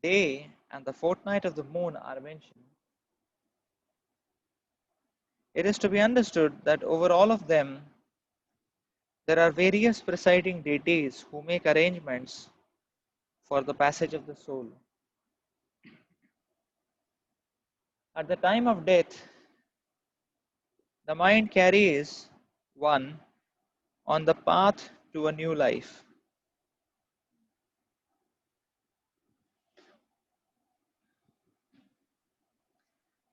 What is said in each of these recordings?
day and the fortnight of the moon are mentioned, it is to be understood that over all of them there are various presiding deities who make arrangements for the passage of the soul. At the time of death, the mind carries one on the path to a new life.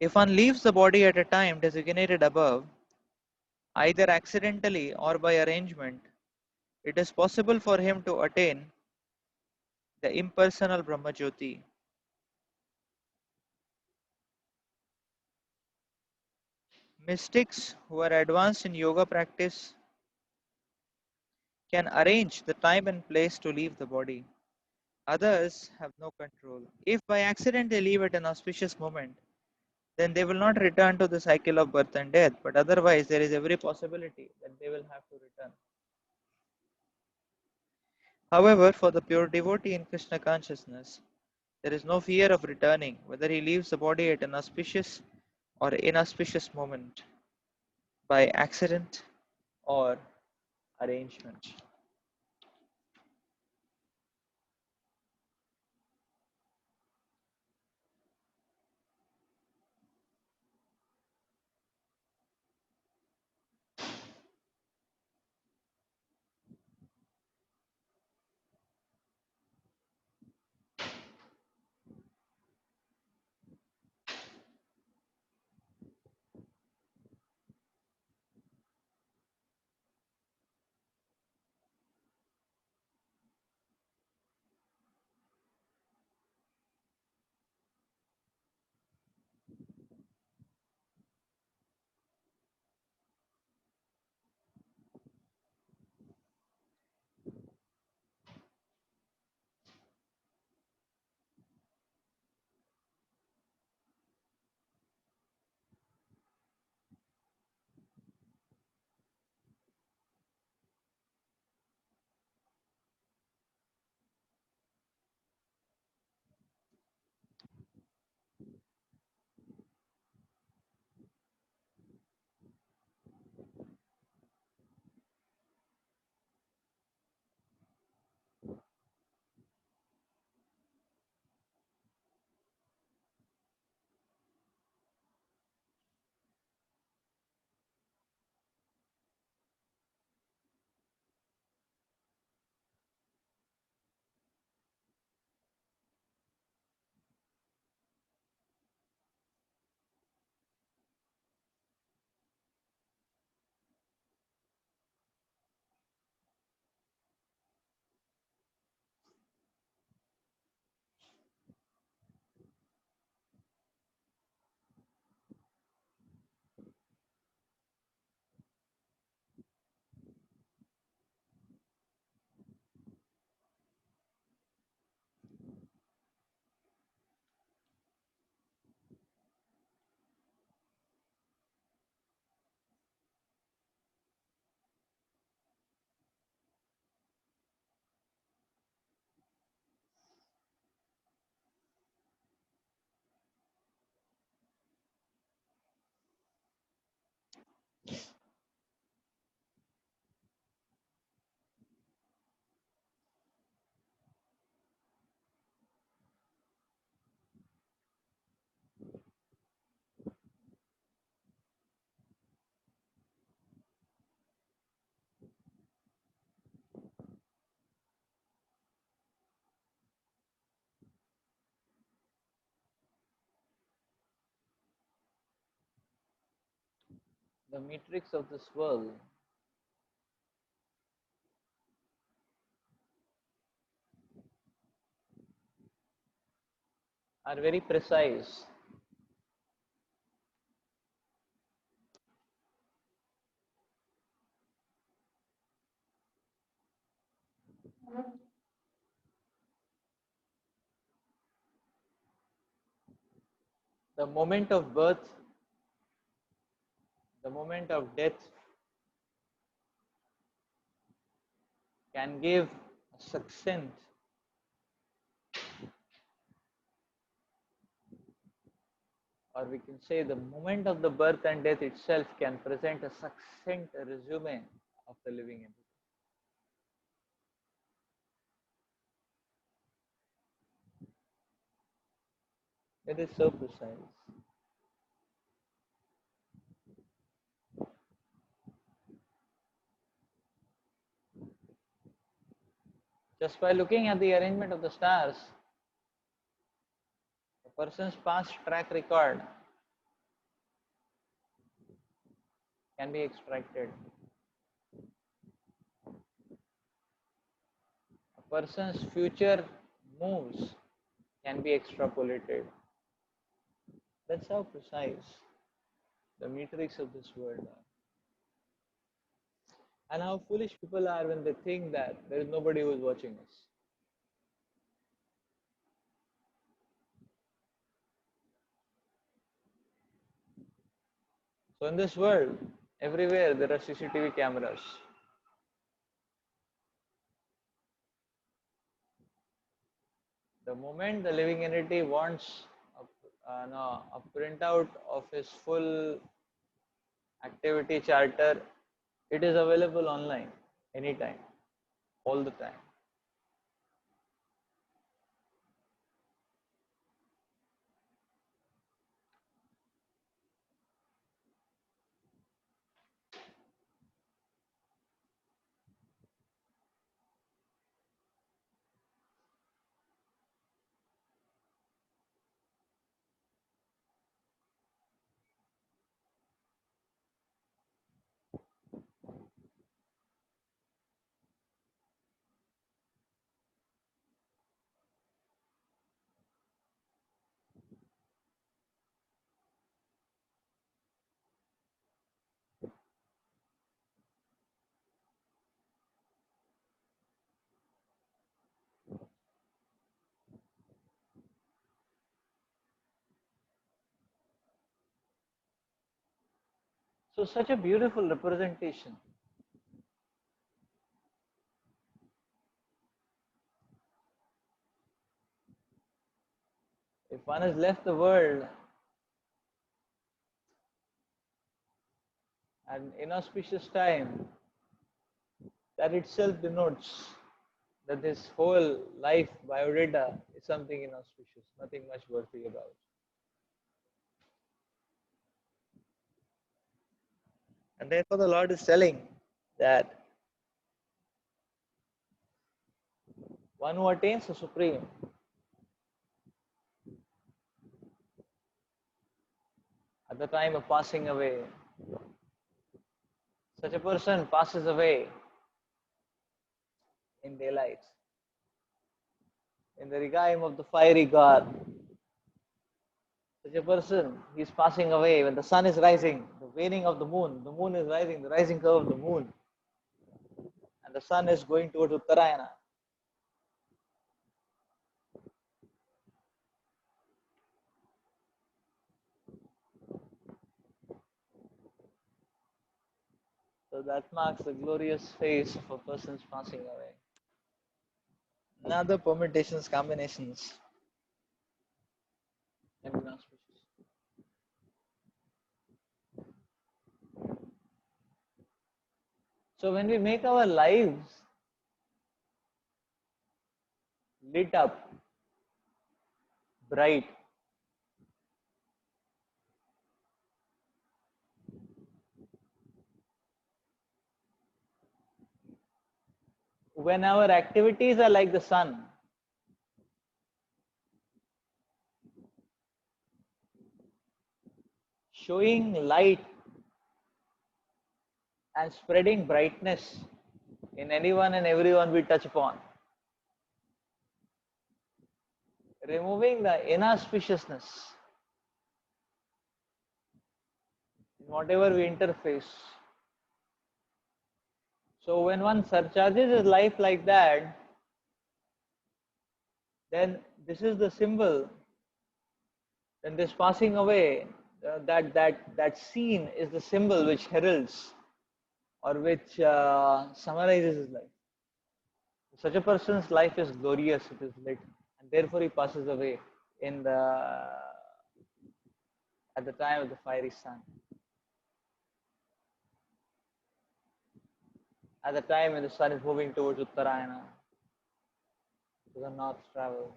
If one leaves the body at a time designated above, either accidentally or by arrangement, it is possible for him to attain the impersonal Brahmajyoti. Mystics who are advanced in yoga practice can arrange the time and place to leave the body. Others have no control. If by accident they leave at an auspicious moment, then they will not return to the cycle of birth and death, but otherwise there is every possibility that they will have to return. However, for the pure devotee in Krishna consciousness, there is no fear of returning, whether he leaves the body at an auspicious or inauspicious moment, by accident or arrangement. The metrics of this world are very precise. The moment of birth, the moment of death can give a succinct or we can say the moment of the birth and death itself can present a succinct resume of the living entity. It is so precise. Just by looking at the arrangement of the stars, a person's past track record can be extracted. A person's future moves can be extrapolated. That's how precise the metrics of this world are. And how foolish people are when they think that there is nobody who is watching us. So in this world, everywhere there are CCTV cameras. The moment the living entity wants a printout of his full activity charter, it is available online anytime, all the time. So such a beautiful representation. If one has left the world at an inauspicious time, that itself denotes that this whole life biodata is something inauspicious, nothing much worthy about. And therefore, the Lord is telling that one who attains the Supreme at the time of passing away, such a person passes away in daylight, in the regaim of the fiery God. Such a person, he is passing away when the sun is rising, the waning of the moon is rising, the rising curve of the moon, and the sun is going towards Uttarayana. So that marks the glorious face of a person's passing away. Another permutations, combinations can be auspicious. So when we make our lives lit up, bright, when our activities are like the sun, showing light and spreading brightness in anyone and everyone we touch upon, removing the inauspiciousness in whatever we interface. So when one surcharges his life like that, then this is the symbol. Then this passing away, that scene is the symbol which heralds or which summarizes his life. Such a person's life is glorious, it is lit, and therefore he passes away in the at the time of the fiery sun, at the time when the sun is moving towards Uttarayana, to the north travel,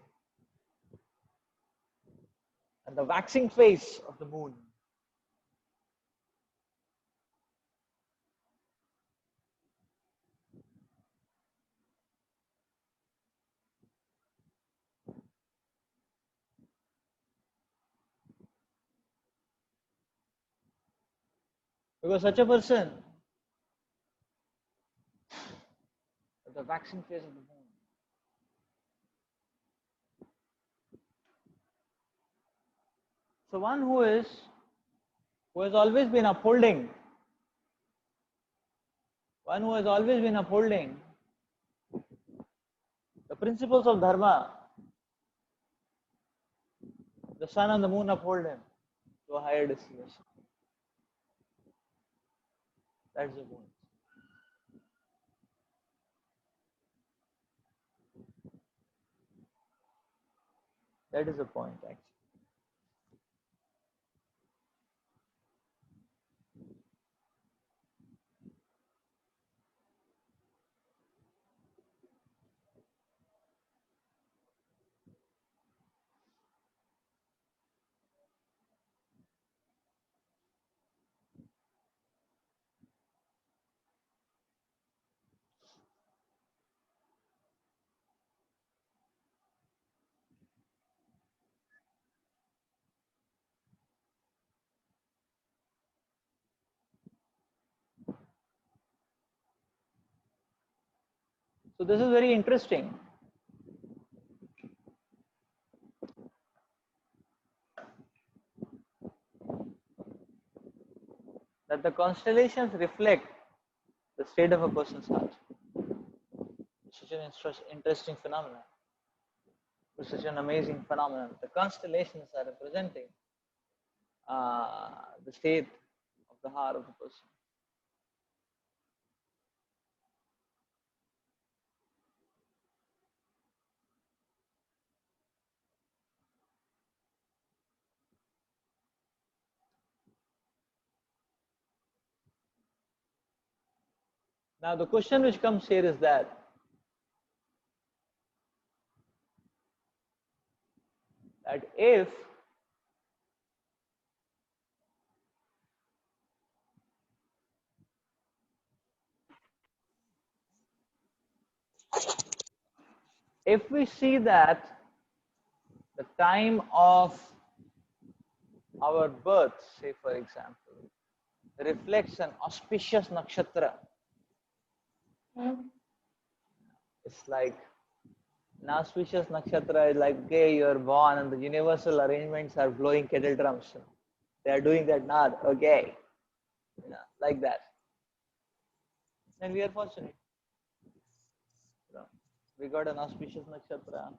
and the waxing phase of the moon. Because such a person, at the waxing phase of the moon, so one who has always been upholding, one who has always been upholding the principles of dharma, the sun and the moon uphold him to a higher destination. That's the point. That is the point, actually. So this is very interesting. That the constellations reflect the state of a person's heart. It's such an interesting phenomenon. It's such an amazing phenomenon. The constellations are representing the state of the heart of the person. Now the question which comes here is that if we see that the time of our birth, say for example, reflects an auspicious nakshatra, it's like an auspicious nakshatra is like, okay, you're born and the universal arrangements are blowing kettle drums. They are doing that nod, okay, like that. And we are fortunate. We got an auspicious nakshatra.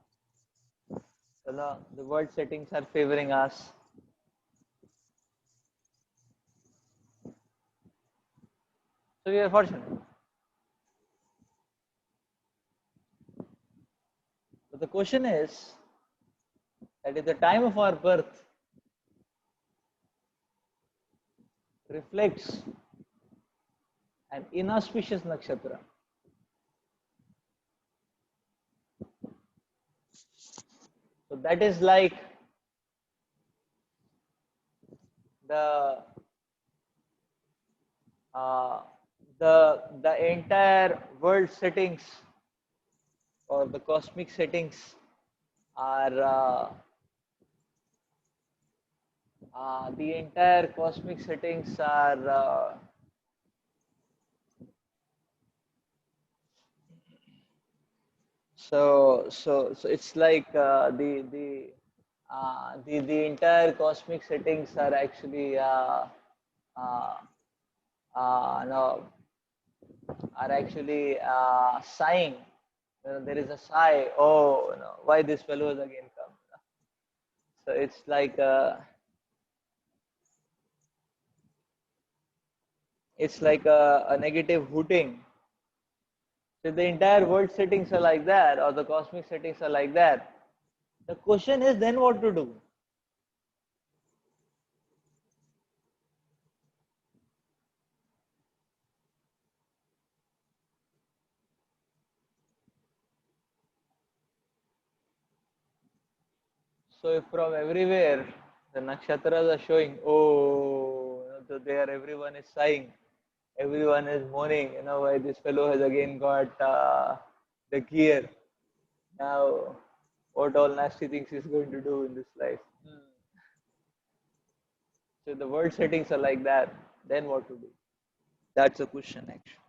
The world settings are favoring us. So we are fortunate. But the question is that if the time of our birth reflects an inauspicious nakshatra, so that is like the the entire world settings or the cosmic settings are the entire cosmic settings are so it's like the entire cosmic settings are actually uh, no, are actually sighing. There is a sigh. Oh, why this fellow has again come? So it's like a negative hooting. So the entire world settings are like that, or the cosmic settings are like that. The question is then what to do? So if from everywhere the nakshatras are showing, oh, so there everyone is sighing, everyone is mourning, why this fellow has again got the gear. Now, what all nasty things he's going to do in this life. So the world settings are like that, then what to do? That's a question actually.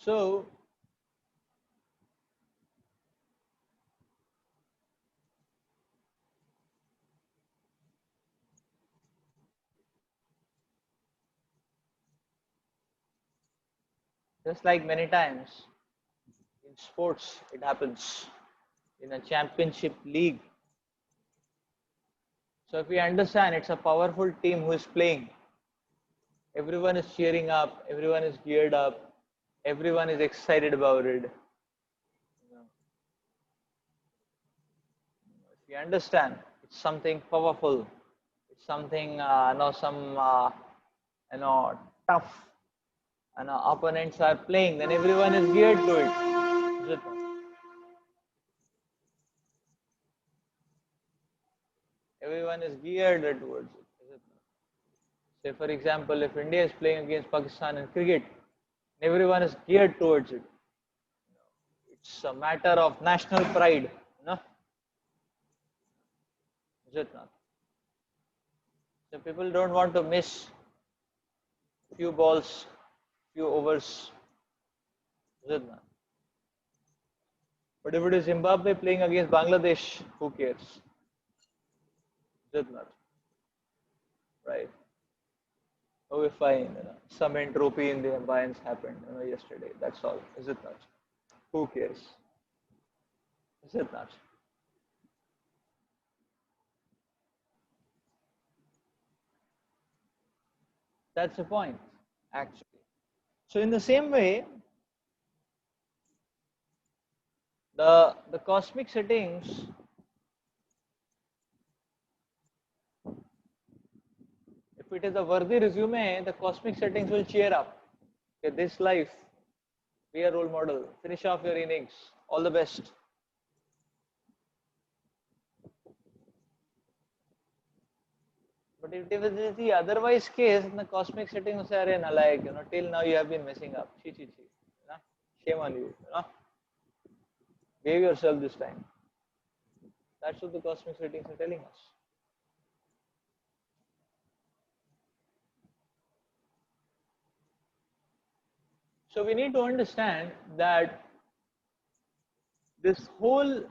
So just like many times in sports, it happens in a championship league. So if we understand it's a powerful team who is playing, everyone is cheering up, everyone is geared up, everyone is excited about it. If we understand it's something powerful, it's something some tough, and opponents are playing, then everyone is geared to it. Is it not? Everyone is geared towards it. Is it not? Say, for example, if India is playing against Pakistan in cricket, everyone is geared towards it. It's a matter of national pride. Is it not? So people don't want to miss few balls, few overs. Is it not? But if it is Zimbabwe playing against Bangladesh, who cares? Is it not? Right? Oh, fine. Some entropy in the ambience happened, yesterday. That's all. Is it not? Who cares? Is it not? That's the point, actually. So in the same way, the cosmic settings, if it is a worthy resume, the cosmic settings will cheer up. Okay, this life, be a role model. Finish off your innings. All the best. But if it is the otherwise case, in the cosmic settings say, "Arey nalayak, till now you have been messing up. Chi chi chi. Shame on you. Behave yourself this time." That's what the cosmic settings are telling us. So we need to understand that this whole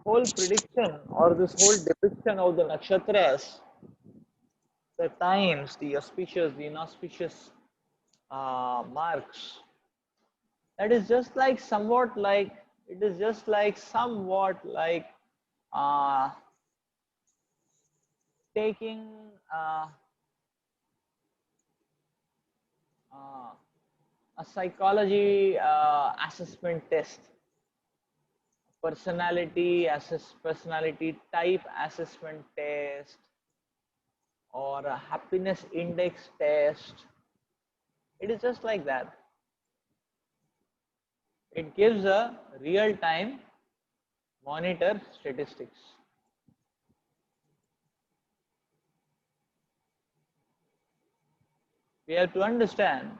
prediction or this whole depiction of the nakshatras, the times, the auspicious, the inauspicious marks, that is just like somewhat like it is just like somewhat like uh, taking uh, uh, a psychology assessment test, personality type assessment test, or a happiness index test. It is just like that. It gives a real time monitor statistics. We have to understand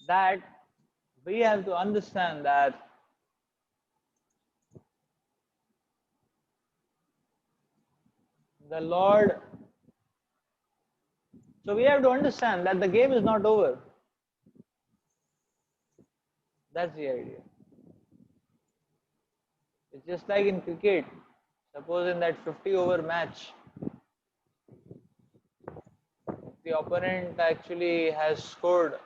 that we have to understand that the Lord So we have to understand that the game is not over. That's the idea. It's just like in cricket. Suppose in that 50 over match, the opponent actually has scored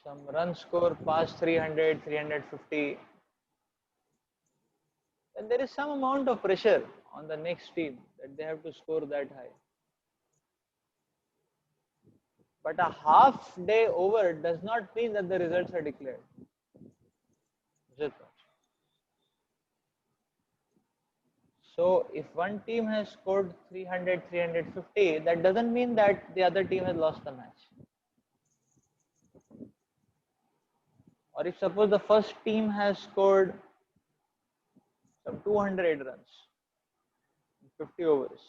some run score past 300, 350, then there is some amount of pressure on the next team that they have to score that high. But a half day over does not mean that the results are declared. Is it not? So if one team has scored 300, 350, that doesn't mean that the other team has lost the match. Or if suppose the first team has scored some 200 runs in 50 overs,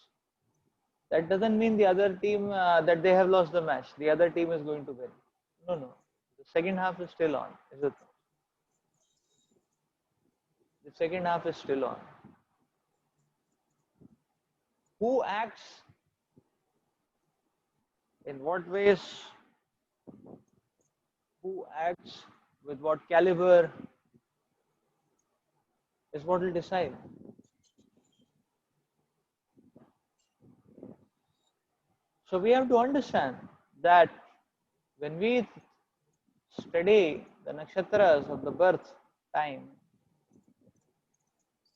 that doesn't mean the other team that they have lost the match. The other team is going to win. No, no. The second half is still on. Is it not? The second half is still on. Who acts in what ways, who acts with what caliber is what will decide. So we have to understand that when we study the nakshatras of the birth time,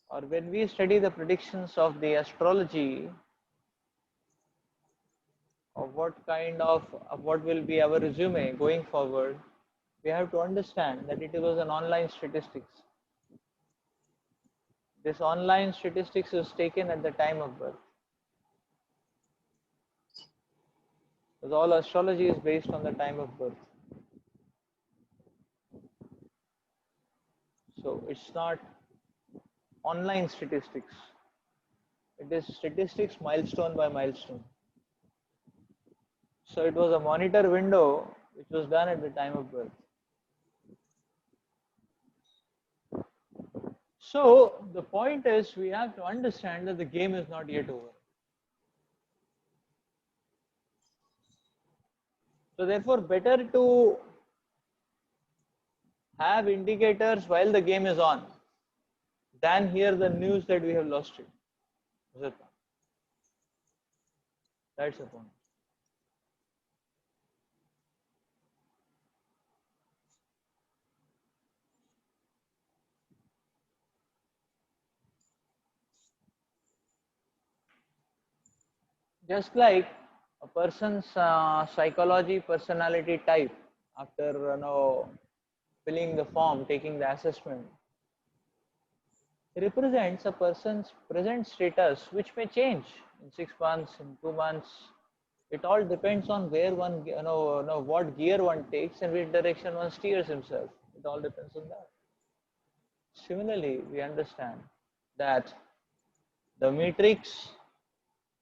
or when we study the predictions of the astrology of what will be our resume going forward, we have to understand that it was an online statistics. This online statistics was taken at the time of birth. Because all astrology is based on the time of birth. So it's not online statistics. It is statistics milestone by milestone. So it was a monitor window which was done at the time of birth. So the point is we have to understand that the game is not yet over. So therefore better to have indicators while the game is on than hear the news that we have lost it. Is it not? That's the point. Just like a person's psychology personality type after filling the form, taking the assessment, represents a person's present status, which may change in 6 months, in 2 months. It all depends on where one, what gear one takes and which direction one steers himself. It all depends on that. Similarly, we understand that the matrix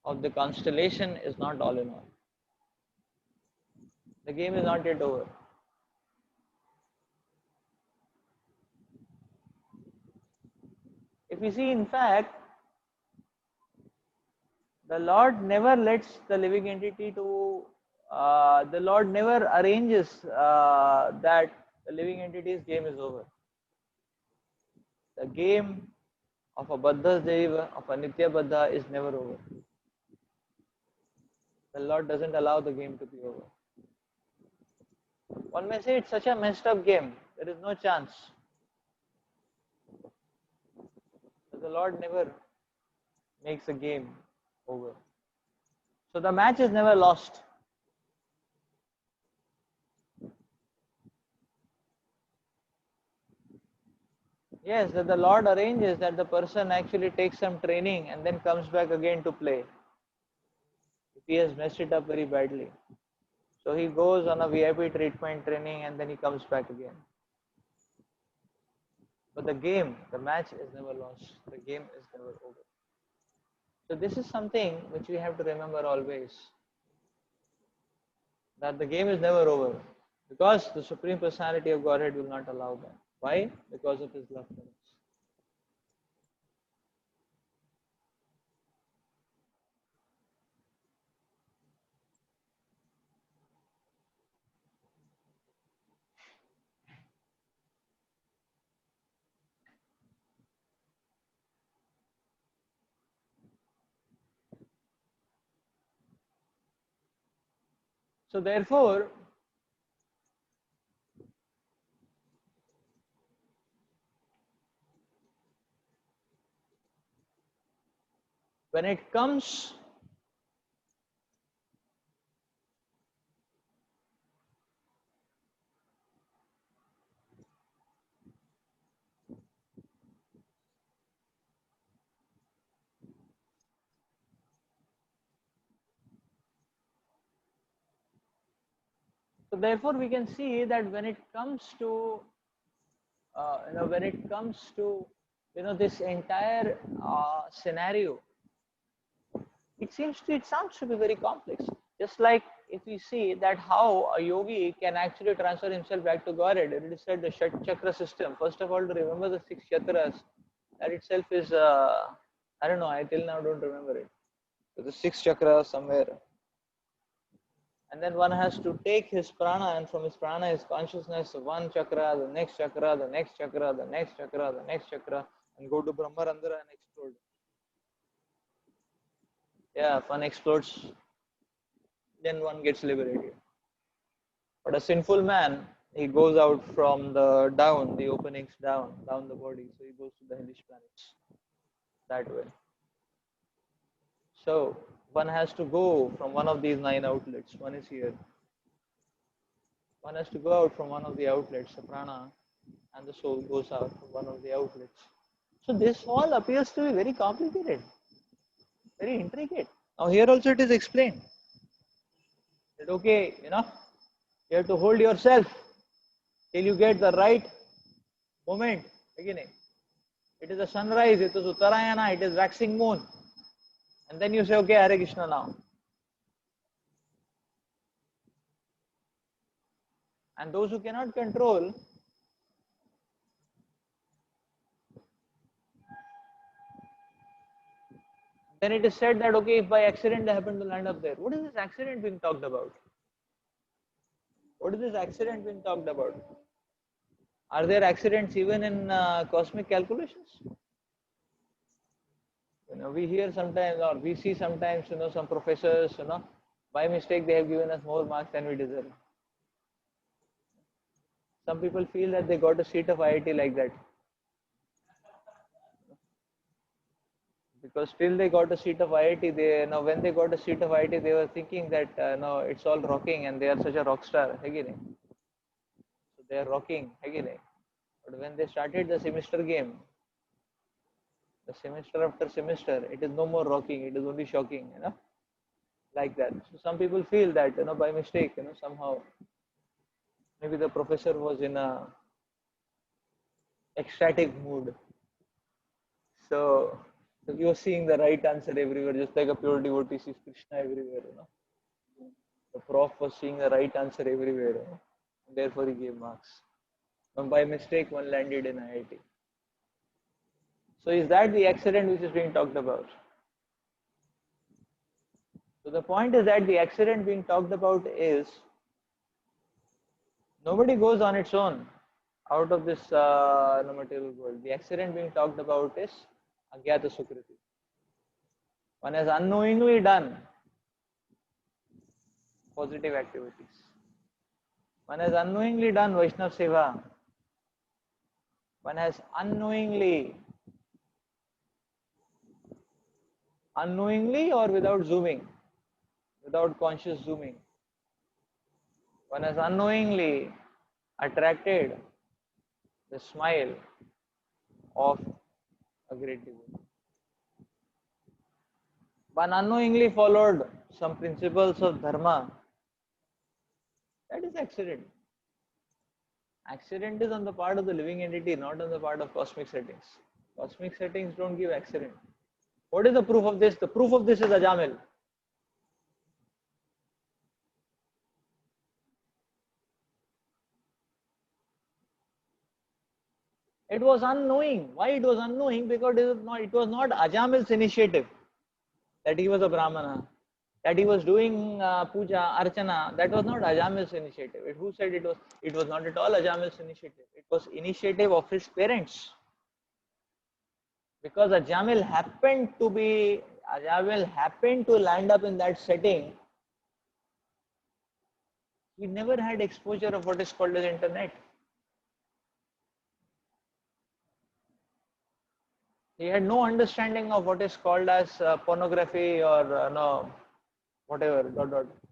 of the constellation is not all in all. The game is not yet over. If we see, in fact, the Lord never lets the living entity to, the Lord never arranges that the living entity's game is over. The game of a Baddha Deva, of a Nitya Baddha is never over. The Lord doesn't allow the game to be over. One may say it's such a messed up game, there is no chance. But the Lord never makes a game over. So the match is never lost. Yes, that the Lord arranges that the person actually takes some training and then comes back again to play. If he has messed it up very badly. So he goes on a VIP treatment training and then he comes back again. But the game, the match is never lost. The game is never over. So this is something which we have to remember always. That the game is never over. Because the Supreme Personality of Godhead will not allow that. Why? Because of his love for us. So therefore, when it comes so therefore we can see that when it comes to when it comes to this entire scenario, it sounds to be very complex. Just like if we see that how a yogi can actually transfer himself back to Godhead, it is said the Shat Chakra system. First of all, to remember the 6 chakras, that itself is I don't know. I till now don't remember it. So the 6 chakras somewhere, and then one has to take his prana, and from his prana, his consciousness, one chakra, the next chakra, the next chakra, the next chakra, the next chakra, and go to Brahmarandhara and explode. Yeah, if one explodes, then one gets liberated. But a sinful man, he goes out from the down, the openings down the body, so he goes to the hellish planets that way. So one has to go from one of these 9 outlets. One is here. One has to go out from one of the outlets, the prana, and the soul goes out from one of the outlets. So this all appears to be very complicated, very intricate. Now here also it is explained that okay, you have to hold yourself till you get the right moment, beginning. It is a sunrise, it is Uttarayana, it is waxing moon. And then you say, okay, Hare Krishna now. And those who cannot control, then it is said that okay, if by accident they happen to land up there. What is this accident being talked about? What is this accident being talked about? Are there accidents even in cosmic calculations? We hear sometimes or we see sometimes, some professors, by mistake they have given us more marks than we deserve. Some people feel that they got a seat of IIT like that. Because till they got a seat of IIT, when they got a seat of IIT, they were thinking that no, it's all rocking and they are such a rock star. So they are rocking. But when they started the semester game, the semester after semester, it is no more rocking, it is only shocking, like that. So some people feel that, by mistake, somehow, maybe the professor was in a ecstatic mood. So you are seeing the right answer everywhere, just like a pure devotee sees Krishna everywhere, The prof was seeing the right answer everywhere, and therefore he gave marks. And by mistake, one landed in IIT. So is that the accident which is being talked about? So the point is that the accident being talked about is nobody goes on its own out of this material world. The accident being talked about is Agyata Sukriti. One has unknowingly done positive activities. One has unknowingly done Vaishnav Seva. One has unknowingly or without zooming, without conscious zooming, one has unknowingly attracted the smile of a great devotee. One unknowingly followed some principles of dharma. That is accident. Accident is on the part of the living entity, not on the part of cosmic settings. Cosmic settings don't give accident. What is the proof of this? The proof of this is Ajamil. It was unknowing. Why it was unknowing? Because it was not Ajamil's initiative that he was a Brahmana, that he was doing puja, archana. That was not Ajamil's initiative. Who said it was? It was not at all Ajamil's initiative. It was initiative of his parents. Because Ajamil happened to land up in that setting. He never had exposure of what is called as internet. He had no understanding of what is called as pornography or no, whatever, dot, dot.